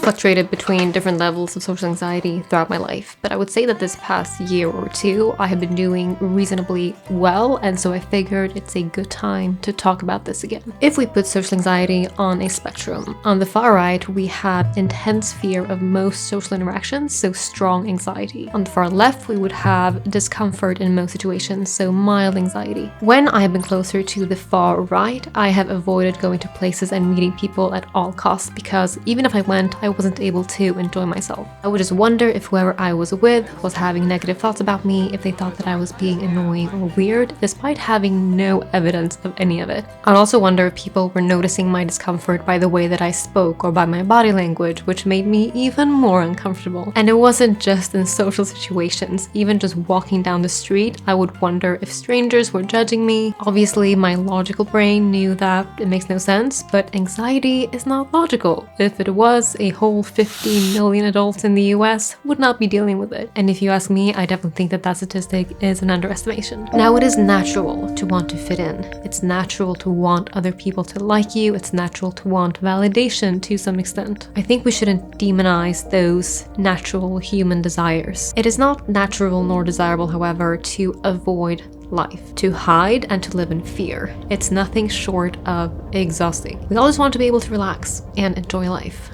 fluctuated between different levels of social anxiety throughout my life, but I would say that this past year or two, I have been doing reasonably well, and so I figured it's a good time to talk about this again. If we put social anxiety on a spectrum, on the far right, we have intense fear of most social interactions, so strong anxiety. On the far left, we would have discomfort in most situations, so mild anxiety. When I have been closer to the far right, I have avoided going to places and meeting people at all costs, because even if I went, I wasn't able to enjoy myself. I would just wonder if whoever I was with was having negative thoughts about me, if they thought that I was being annoying or weird, despite having no evidence of any of it. I'd also wonder if people were noticing my discomfort by the way that I spoke or by my body language, which made me even more uncomfortable. And it wasn't just in social situations, even just walking down the street, I would wonder if strangers were judging me. Obviously, my logical brain knew that it makes no sense, but anxiety is not logical. If it was, a whole 50 million adults in the US would not be dealing with it. And if you ask me, I definitely think that that statistic is an underestimation. Now, it is natural to want to fit in. It's natural to want other people to like you. It's natural to want validation to some extent. I think we shouldn't demonize those natural human desires. It is not natural nor desirable, however, to avoid life, to hide and to live in fear. It's nothing short of exhausting. We all just want to be able to relax and enjoy life.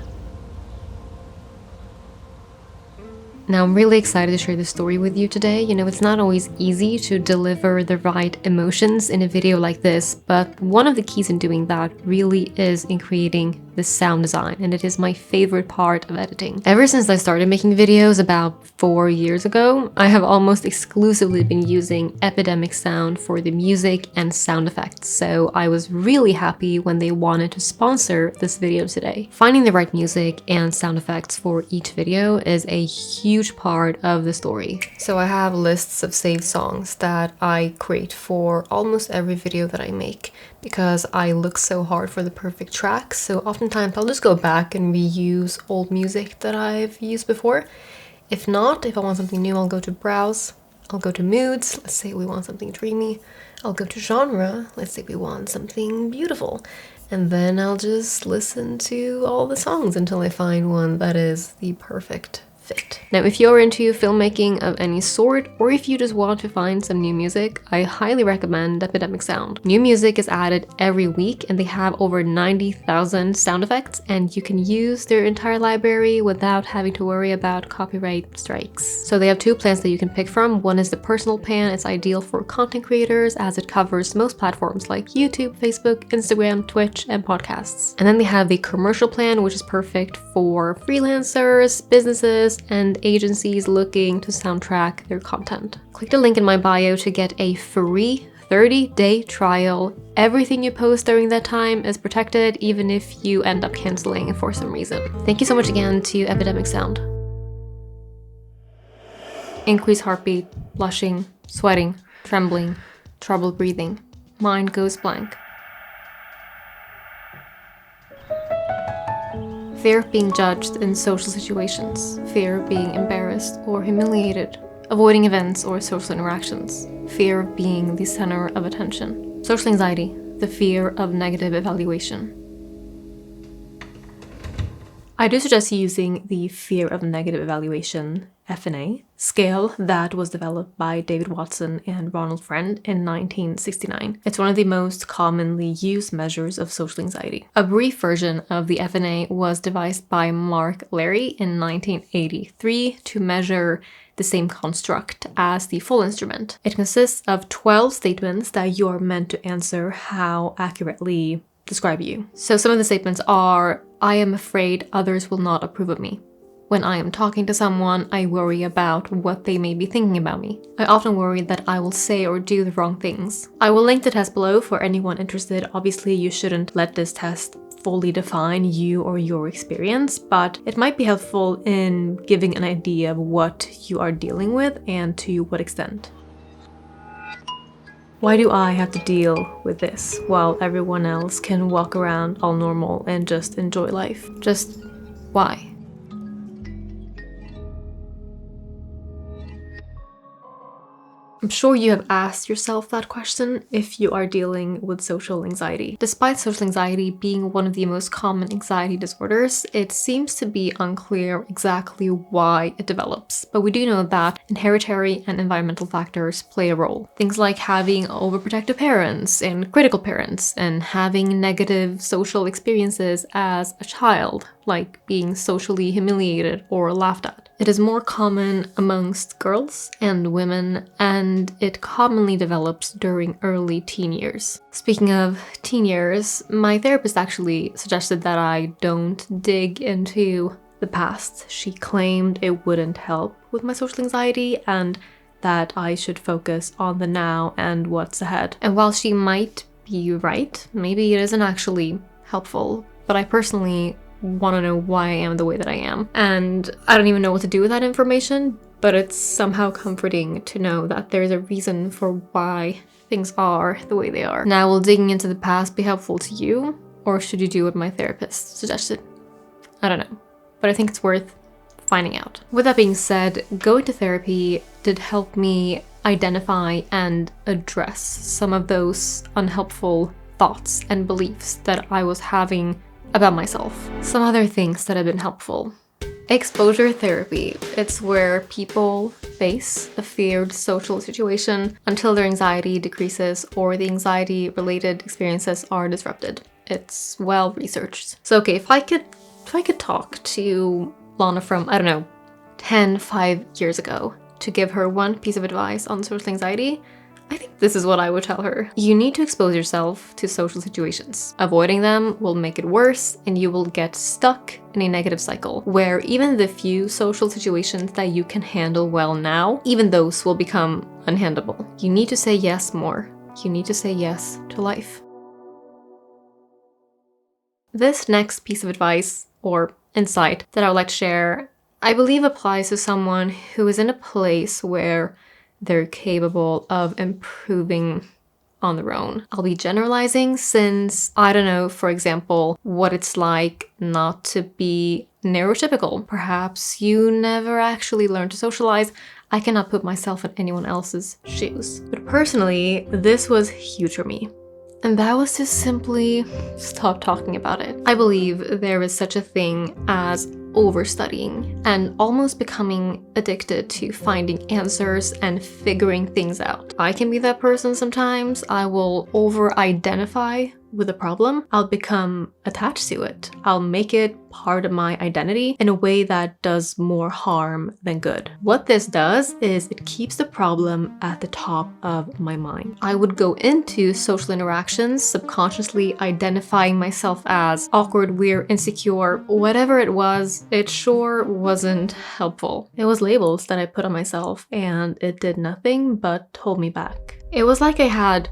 Now, I'm really excited to share this story with you today. You know, it's not always easy to deliver the right emotions in a video like this, but one of the keys in doing that really is in creating the sound design, and it is my favorite part of editing. Ever since I started making videos about 4 years ago, I have almost exclusively been using Epidemic Sound for the music and sound effects, so I was really happy when they wanted to sponsor this video today. Finding the right music and sound effects for each video is a huge part of the story. So I have lists of saved songs that I create for almost every video that I make, because I look so hard for the perfect track. So oftentimes I'll just go back and reuse old music that I've used before. If not, if I want something new, I'll go to browse, I'll go to moods, let's say we want something dreamy, I'll go to genre, let's say we want something beautiful, and then I'll just listen to all the songs until I find one that is the perfect fit. Now, if you're into filmmaking of any sort, or if you just want to find some new music, I highly recommend Epidemic Sound. New music is added every week, and they have over 90,000 sound effects, and you can use their entire library without having to worry about copyright strikes. So they have 2 plans that you can pick from. One is the personal plan. It's ideal for content creators as it covers most platforms like YouTube, Facebook, Instagram, Twitch, and podcasts. And then they have the commercial plan, which is perfect for freelancers, businesses, and agencies looking to soundtrack their content. Click the link in my bio to get a free 30-day trial. Everything you post during that time is protected, even if you end up canceling for some reason. Thank you so much again to Epidemic Sound. Increased heartbeat, blushing, sweating, trembling, trouble breathing, mind goes blank. Fear of being judged in social situations, fear of being embarrassed or humiliated, avoiding events or social interactions, fear of being the center of attention. Social anxiety, the fear of negative evaluation. I do suggest using the fear of negative evaluation FNA scale that was developed by David Watson and Ronald Friend in 1969. It's one of the most commonly used measures of social anxiety. A brief version of the FNA was devised by Mark Larry in 1983 to measure the same construct as the full instrument. It consists of 12 statements that you are meant to answer how accurately describe you. So some of the statements are: I am afraid others will not approve of me. When I am talking to someone, I worry about what they may be thinking about me. I often worry that I will say or do the wrong things. I will link the test below for anyone interested. Obviously, you shouldn't let this test fully define you or your experience, but it might be helpful in giving an idea of what you are dealing with and to what extent. Why do I have to deal with this while everyone else can walk around all normal and just enjoy life? Just why? I'm sure you have asked yourself that question if you are dealing with social anxiety. Despite social anxiety being one of the most common anxiety disorders, it seems to be unclear exactly why it develops. But we do know that hereditary and environmental factors play a role. Things like having overprotective parents and critical parents, and having negative social experiences as a child, like being socially humiliated or laughed at. It is more common amongst girls and women, and it commonly develops during early teen years. Speaking of teen years, my therapist actually suggested that I don't dig into the past. She claimed it wouldn't help with my social anxiety and that I should focus on the now and what's ahead. And while she might be right, maybe it isn't actually helpful, but I personally want to know why I am the way that I am. And I don't even know what to do with that information, but it's somehow comforting to know that there's a reason for why things are the way they are. Now, will digging into the past be helpful to you, or should you do what my therapist suggested? I don't know, but I think it's worth finding out. With that being said, going to therapy did help me identify and address some of those unhelpful thoughts and beliefs that I was having about myself. Some other things that have been helpful. Exposure therapy. It's where people face a feared social situation until their anxiety decreases or the anxiety-related experiences are disrupted. It's well researched. So okay, if I could talk to Lana from, I don't know, 5 years ago to give her one piece of advice on social anxiety, I think this is what I would tell her. You need to expose yourself to social situations. Avoiding them will make it worse, and you will get stuck in a negative cycle where even the few social situations that you can handle well now, even those will become unhandleable. You need to say yes more. You need to say yes to life. This next piece of advice or insight that I would like to share, I believe applies to someone who is in a place where they're capable of improving on their own. I'll be generalizing since I don't know, for example, what it's like not to be neurotypical. Perhaps you never actually learned to socialize. I cannot put myself in anyone else's shoes. But personally, this was huge for me. And that was to simply stop talking about it. I believe there is such a thing as overstudying and almost becoming addicted to finding answers and figuring things out. I can be that person sometimes. I will over-identify with a problem. I'll become attached to it. I'll make it part of my identity in a way that does more harm than good. What this does is it keeps the problem at the top of my mind. I would go into social interactions subconsciously identifying myself as awkward, weird, insecure, whatever it was. It sure wasn't helpful. It was labels that I put on myself, and it did nothing but hold me back. It was like I had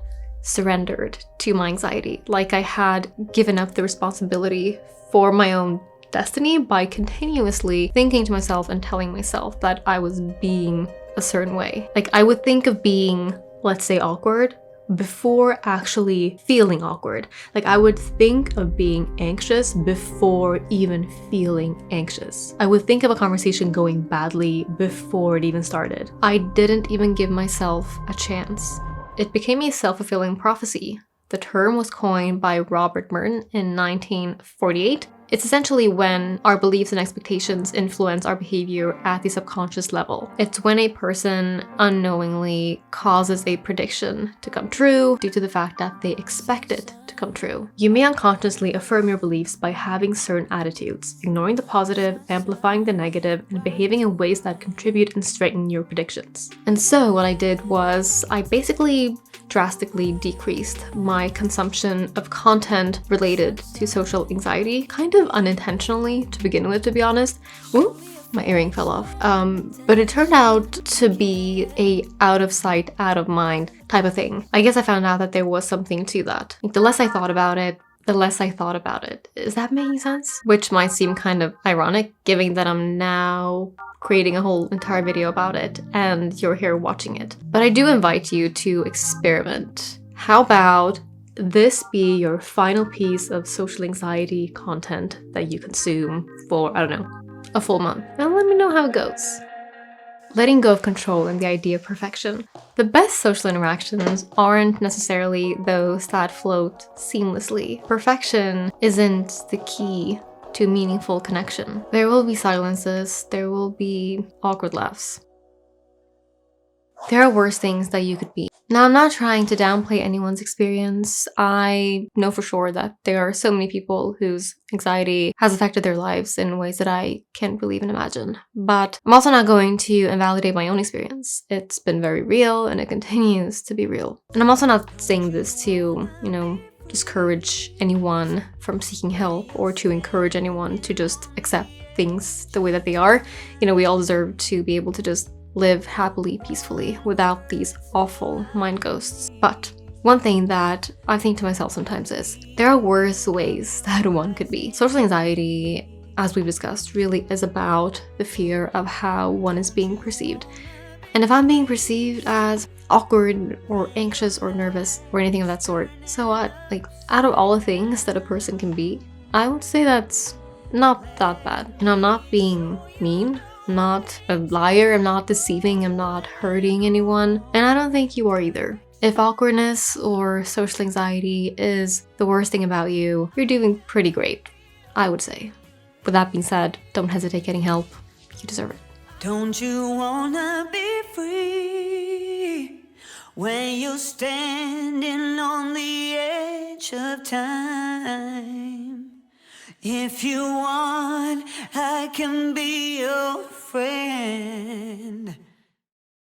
surrendered to my anxiety, like I had given up the responsibility for my own destiny by continuously thinking to myself and telling myself that I was being a certain way. Like I would think of being, let's say, awkward before actually feeling awkward. Like I would think of being anxious before even feeling anxious. I would think of a conversation going badly before it even started. I didn't even give myself a chance. It became a self-fulfilling prophecy. The term was coined by Robert Merton in 1948. It's essentially when our beliefs and expectations influence our behavior at the subconscious level. It's when a person unknowingly causes a prediction to come true due to the fact that they expect it to come true. You may unconsciously affirm your beliefs by having certain attitudes, ignoring the positive, amplifying the negative, and behaving in ways that contribute and strengthen your predictions. And so what I did was I basically drastically decreased my consumption of content related to social anxiety, kind of unintentionally to begin with, to be honest. Ooh, my earring fell off. But it turned out to be a out of sight, out of mind type of thing. I guess I found out that there was something to that. Like, the less I thought about it, the less I thought about it. Is that making sense? Which might seem kind of ironic, given that I'm now creating a whole entire video about it and you're here watching it. But I do invite you to experiment. How about this be your final piece of social anxiety content that you consume for, I don't know, a full month? And let me know how it goes. letting go of control and the idea of perfection. The best social interactions aren't necessarily those that float seamlessly. Perfection isn't the key to meaningful connection. There will be silences, there will be awkward laughs. There are worse things that you could be. Now, I'm not trying to downplay anyone's experience. I know for sure that there are so many people whose anxiety has affected their lives in ways that I can't really even imagine. But I'm also not going to invalidate my own experience. It's been very real and it continues to be real. And I'm also not saying this to, discourage anyone from seeking help or to encourage anyone to just accept things the way that they are. We all deserve to be able to just live happily, peacefully, without these awful mind ghosts. But one thing that I think to myself sometimes is, there are worse ways that one could be. Social anxiety, as we've discussed, really is about the fear of how one is being perceived. And if I'm being perceived as awkward or anxious or nervous or anything of that sort, so what? Like, out of all the things that a person can be, I would say that's not that bad. I'm not being mean. I'm not a liar, I'm not deceiving, I'm not hurting anyone, and I don't think you are either. If awkwardness or social anxiety is the worst thing about you, you're doing pretty great, I would say. With that being said, don't hesitate getting help. You deserve it. Don't you wanna be free when you're standing on the edge of time? If you want, I can be your friend.